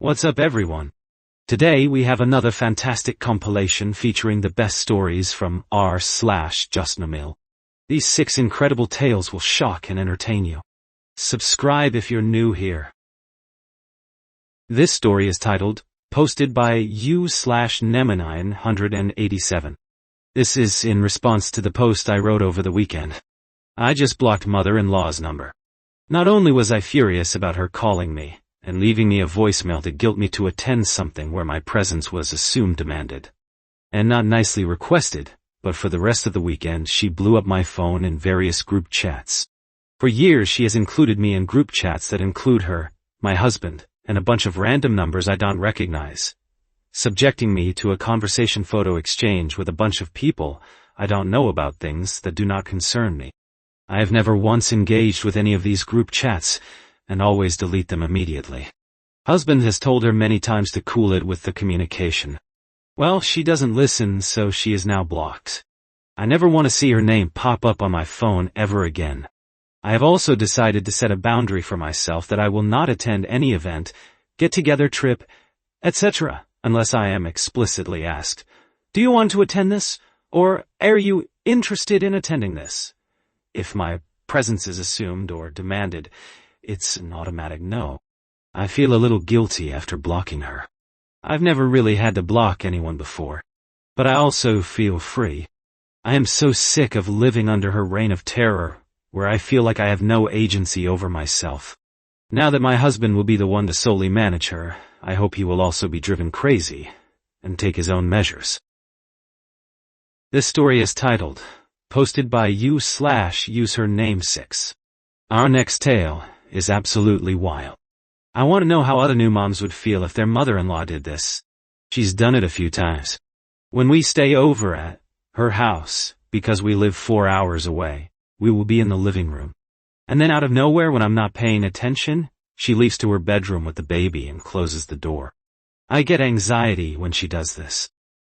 What's up, everyone? Today we have another fantastic compilation featuring the best stories from r/Justnomil. These 6 incredible tales will shock and entertain you. Subscribe if you're new here. This story is titled, posted by u/Nemini187. This is in response to the post I wrote over the weekend. I just blocked mother-in-law's number. Not only was I furious about her calling me, and leaving me a voicemail to guilt me to attend something where my presence was assumed demanded, and not nicely requested, but for the rest of the weekend she blew up my phone in various group chats. For years she has included me in group chats that include her, my husband, and a bunch of random numbers I don't recognize, subjecting me to a conversation photo exchange with a bunch of people I don't know about things that do not concern me. I have never once engaged with any of these group chats, and always delete them immediately. Husband has told her many times to cool it with the communication. Well, she doesn't listen, so she is now blocked. I never want to see her name pop up on my phone ever again. I have also decided to set a boundary for myself that I will not attend any event, get-together, trip, etc., unless I am explicitly asked, "Do you want to attend this?" or "Are you interested in attending this?" If my presence is assumed or demanded, it's an automatic no. I feel a little guilty after blocking her. I've never really had to block anyone before, but I also feel free. I am so sick of living under her reign of terror, where I feel like I have no agency over myself. Now that my husband will be the one to solely manage her, I hope he will also be driven crazy and take his own measures. This story is titled, posted by u/username6. Our next tale is absolutely wild. I want to know how other new moms would feel if their mother-in-law did this. She's done it a few times. When we stay over at her house, because we live 4 hours away, we will be in the living room. And then out of nowhere, when I'm not paying attention, she leaves to her bedroom with the baby and closes the door. I get anxiety when she does this.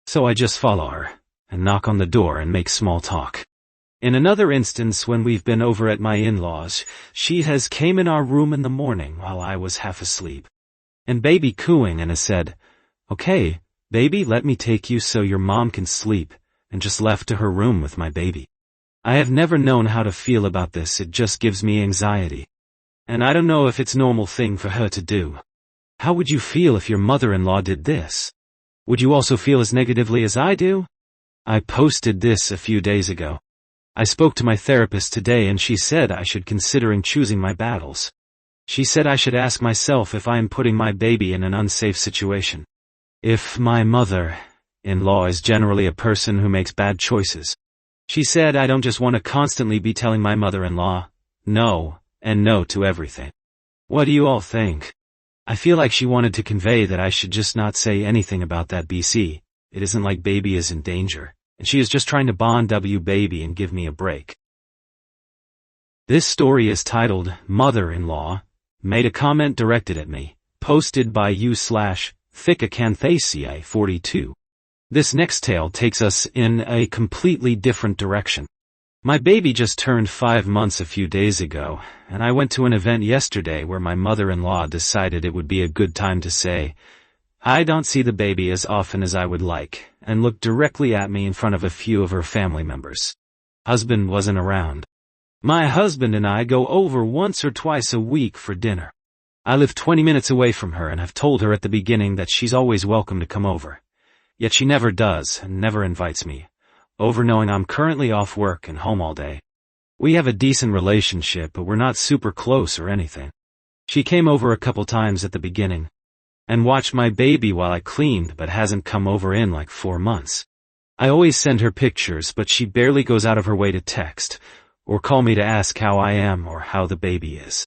So I just follow her, and knock on the door and make small talk. In another instance, when we've been over at my in-laws, she has came in our room in the morning while I was half asleep, and baby cooing, and has said, "Okay, baby, let me take you so your mom can sleep," and just left to her room with my baby. I have never known how to feel about this. It just gives me anxiety. And I don't know if it's a normal thing for her to do. How would you feel if your mother-in-law did this? Would you also feel as negatively as I do? I posted this a few days ago. I spoke to my therapist today and she said I should consider choosing my battles. She said I should ask myself if I am putting my baby in an unsafe situation. If my mother-in-law is generally a person who makes bad choices. She said I don't just want to constantly be telling my mother-in-law no and no to everything. What do you all think? I feel like she wanted to convey that I should just not say anything about that BC. It isn't like baby is in danger, and she is just trying to bond baby and give me a break. This story is titled, Mother-in-Law, made a comment directed at me, posted by u/Thicacanthaceae42. This next tale takes us in a completely different direction. My baby just turned 5 months a few days ago, and I went to an event yesterday where my mother-in-law decided it would be a good time to say, "I don't see the baby as often as I would like," and looked directly at me in front of a few of her family members. Husband wasn't around. My husband and I go over once or twice a week for dinner. I live 20 minutes away from her and have told her at the beginning that she's always welcome to come over. Yet she never does and never invites me, over knowing I'm currently off work and home all day. We have a decent relationship, but we're not super close or anything. She came over a couple times at the beginning, and watched my baby while I cleaned, but hasn't come over in like 4 months. I always send her pictures, but she barely goes out of her way to text, or call me to ask how I am or how the baby is.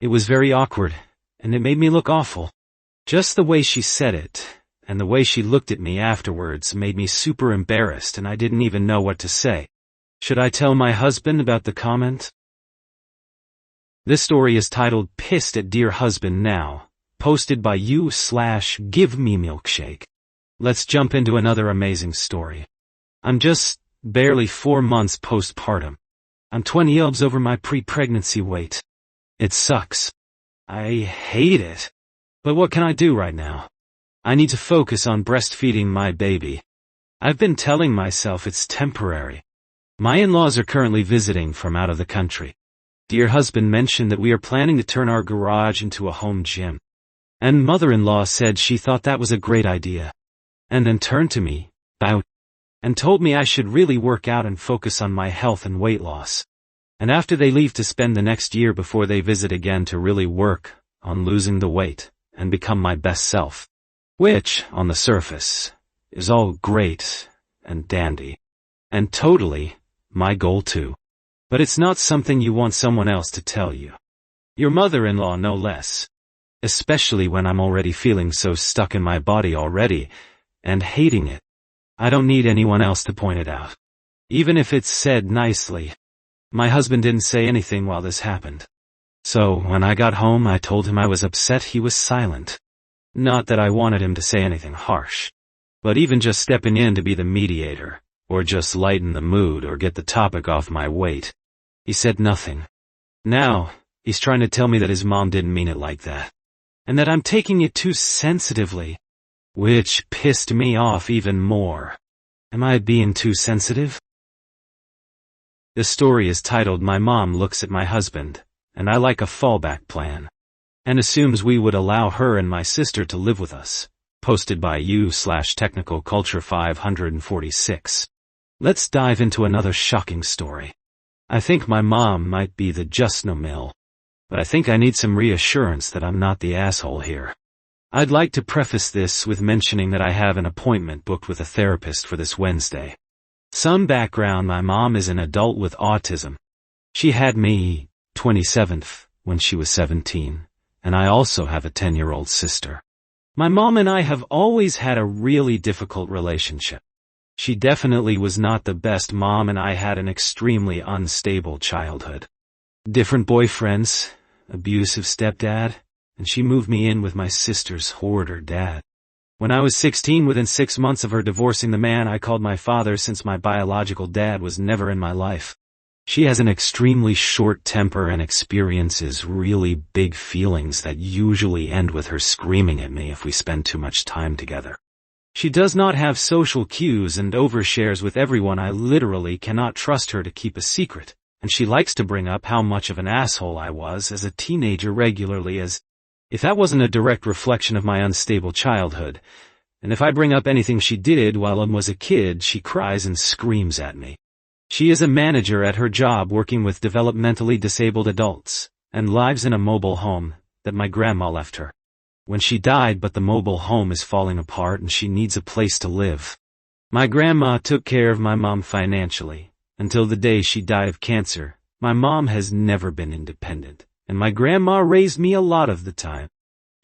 It was very awkward, and it made me look awful. Just the way she said it, and the way she looked at me afterwards made me super embarrassed, and I didn't even know what to say. Should I tell my husband about the comment? This story is titled, Pissed at Dear Husband Now, posted by u/GiveMeMilkshake. Let's jump into another amazing story. I'm just barely 4 months postpartum. I'm 20 kilograms over my pre-pregnancy weight. It sucks. I hate it. But what can I do right now? I need to focus on breastfeeding my baby. I've been telling myself it's temporary. My in-laws are currently visiting from out of the country. Dear husband mentioned that we are planning to turn our garage into a home gym. And mother-in-law said she thought that was a great idea. And then turned to me, bowed, and told me I should really work out and focus on my health and weight loss. And after they leave to spend the next year before they visit again to really work on losing the weight and become my best self. Which, on the surface, is all great and dandy. And totally my goal too. But it's not something you want someone else to tell you. Your mother-in-law no less. Especially when I'm already feeling so stuck in my body already, and hating it. I don't need anyone else to point it out. Even if it's said nicely. My husband didn't say anything while this happened. So, when I got home I told him I was upset. He was silent. Not that I wanted him to say anything harsh. But even just stepping in to be the mediator, or just lighten the mood or get the topic off my weight. He said nothing. Now, he's trying to tell me that his mom didn't mean it like that. And that I'm taking it too sensitively. Which pissed me off even more. Am I being too sensitive? The story is titled My Mom Looks at My Husband, and I Like a Fallback Plan. And assumes we would allow her and my sister to live with us. Posted by u/Technical Culture 546. Let's dive into another shocking story. I think my mom might be the Justnomil. But I think I need some reassurance that I'm not the asshole here. I'd like to preface this with mentioning that I have an appointment booked with a therapist for this Wednesday. Some background: my mom is an adult with autism. She had me, 27th, when she was 17, and I also have a 10-year-old sister. My mom and I have always had a really difficult relationship. She definitely was not the best mom, and I had an extremely unstable childhood. Different boyfriends, abusive stepdad, and she moved me in with my sister's hoarder dad. When I was 16, within 6 months of her divorcing the man I called my father, since my biological dad was never in my life. She has an extremely short temper and experiences really big feelings that usually end with her screaming at me if we spend too much time together. She does not have social cues and overshares with everyone. I literally cannot trust her to keep a secret, and she likes to bring up how much of an asshole I was as a teenager regularly, as if that wasn't a direct reflection of my unstable childhood. And if I bring up anything she did while I was a kid, she cries and screams at me. She is a manager at her job working with developmentally disabled adults, and lives in a mobile home that my grandma left her when she died, but the mobile home is falling apart and she needs a place to live. My grandma took care of my mom financially until the day she died of cancer. My mom has never been independent, and my grandma raised me a lot of the time.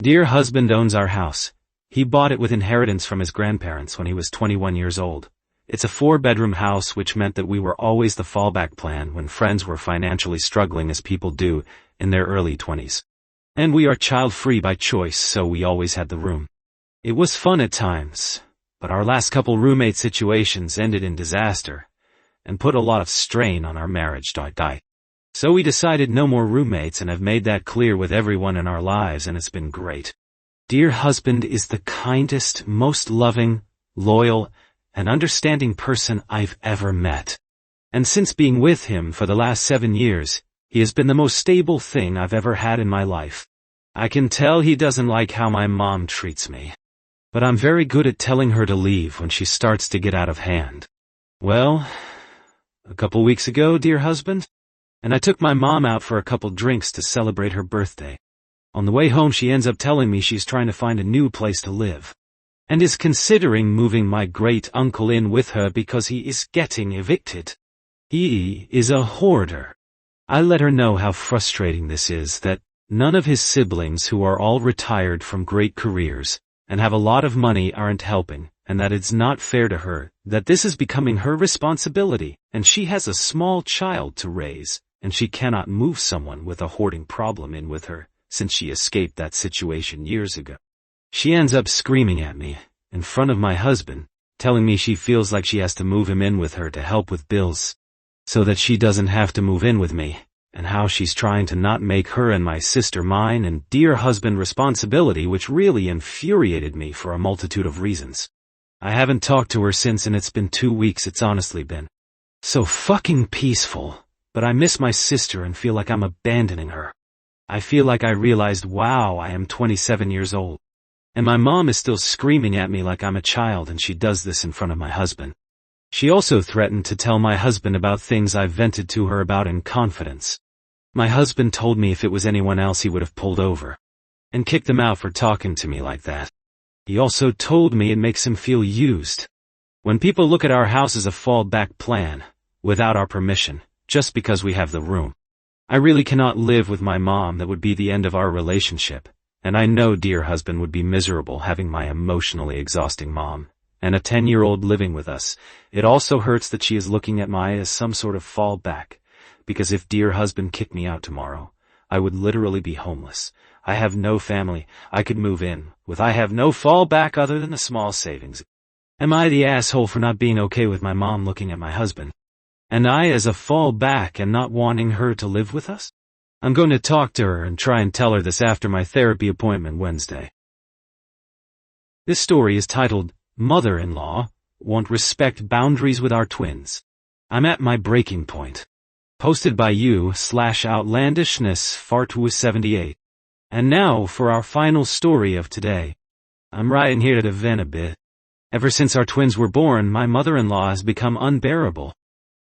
Dear husband owns our house. He bought it with inheritance from his grandparents when he was 21 years old. It's a 4-bedroom house, which meant that we were always the fallback plan when friends were financially struggling, as people do in their early 20s. And we are child-free by choice, so we always had the room. It was fun at times, but our last couple roommate situations ended in disaster and put a lot of strain on our marriage. So we decided no more roommates, and have made that clear with everyone in our lives, and it's been great. Dear husband is the kindest, most loving, loyal, and understanding person I've ever met. And since being with him for the last 7 years, he has been the most stable thing I've ever had in my life. I can tell he doesn't like how my mom treats me. But I'm very good at telling her to leave when she starts to get out of hand. Well, a couple weeks ago, dear husband, and I took my mom out for a couple drinks to celebrate her birthday. On the way home, she ends up telling me she's trying to find a new place to live, and is considering moving my great uncle in with her because he is getting evicted. He is a hoarder. I let her know how frustrating this is, that none of his siblings, who are all retired from great careers and have a lot of money, aren't helping, and that it's not fair to her, that this is becoming her responsibility, and she has a small child to raise, and she cannot move someone with a hoarding problem in with her, since she escaped that situation years ago. She ends up screaming at me in front of my husband, telling me she feels like she has to move him in with her to help with bills, so that she doesn't have to move in with me, and how she's trying to not make her and my sister mine and dear husband responsibility, which really infuriated me for a multitude of reasons. I haven't talked to her since, and it's been 2 weeks. It's honestly been so fucking peaceful, but I miss my sister and feel like I'm abandoning her. I feel like I realized, wow, I am 27 years old. And my mom is still screaming at me like I'm a child, and she does this in front of my husband. She also threatened to tell my husband about things I've vented to her about in confidence. My husband told me if it was anyone else he would have pulled over and kicked them out for talking to me like that. He also told me it makes him feel used. When people look at our house as a fallback plan, without our permission, just because we have the room. I really cannot live with my mom. That would be the end of our relationship. And I know dear husband would be miserable having my emotionally exhausting mom and a 10-year-old living with us. It also hurts that she is looking at me as some sort of fallback, because if dear husband kicked me out tomorrow, I would literally be homeless. I have no family I could move in with. I have no fallback other than a small savings. Am I the asshole for not being okay with my mom looking at my husband? And I as a fallback and not wanting her to live with us? I'm going to talk to her and try and tell her this after my therapy appointment Wednesday. This story is titled, Mother-in-Law Won't Respect Boundaries with Our Twins. I'm at my breaking point. Posted by you/outlandishness_fart78. And now for our final story of today. I'm writing here to vent a bit. Ever since our twins were born, my mother-in-law has become unbearable.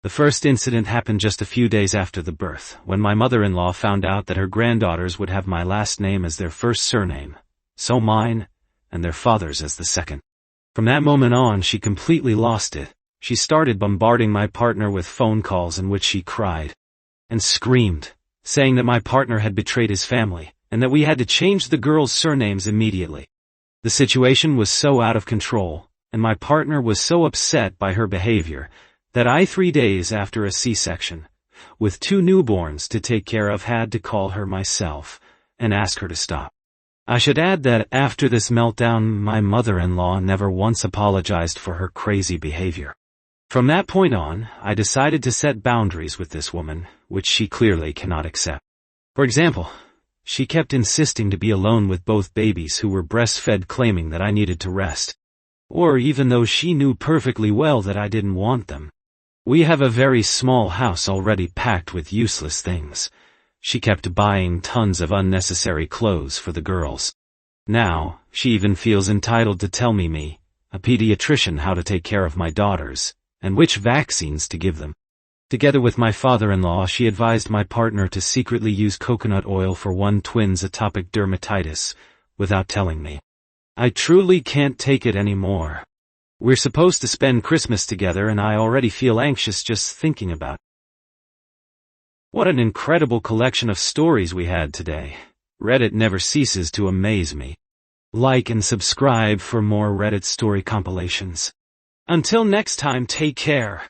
The first incident happened just a few days after the birth, when my mother-in-law found out that her granddaughters would have my last name as their first surname, so mine, and their father's as the second. From that moment on, she completely lost it. She started bombarding my partner with phone calls in which she cried and screamed, saying that my partner had betrayed his family, and that we had to change the girls' surnames immediately. The situation was so out of control, and my partner was so upset by her behavior, that 3 days after a C-section, with 2 newborns to take care of, had to call her myself and ask her to stop. I should add that after this meltdown, my mother-in-law never once apologized for her crazy behavior. From that point on, I decided to set boundaries with this woman, which she clearly cannot accept. For example, she kept insisting to be alone with both babies who were breastfed, claiming that I needed to rest. Or even though she knew perfectly well that I didn't want them. We have a very small house already packed with useless things. She kept buying tons of unnecessary clothes for the girls. Now, she even feels entitled to tell me, a pediatrician, how to take care of my daughters, and which vaccines to give them. Together with my father-in-law, she advised my partner to secretly use coconut oil for one twin's atopic dermatitis, without telling me. I truly can't take it anymore. We're supposed to spend Christmas together, and I already feel anxious just thinking about it. What an incredible collection of stories we had today. Reddit never ceases to amaze me. Like and subscribe for more Reddit story compilations. Until next time, take care.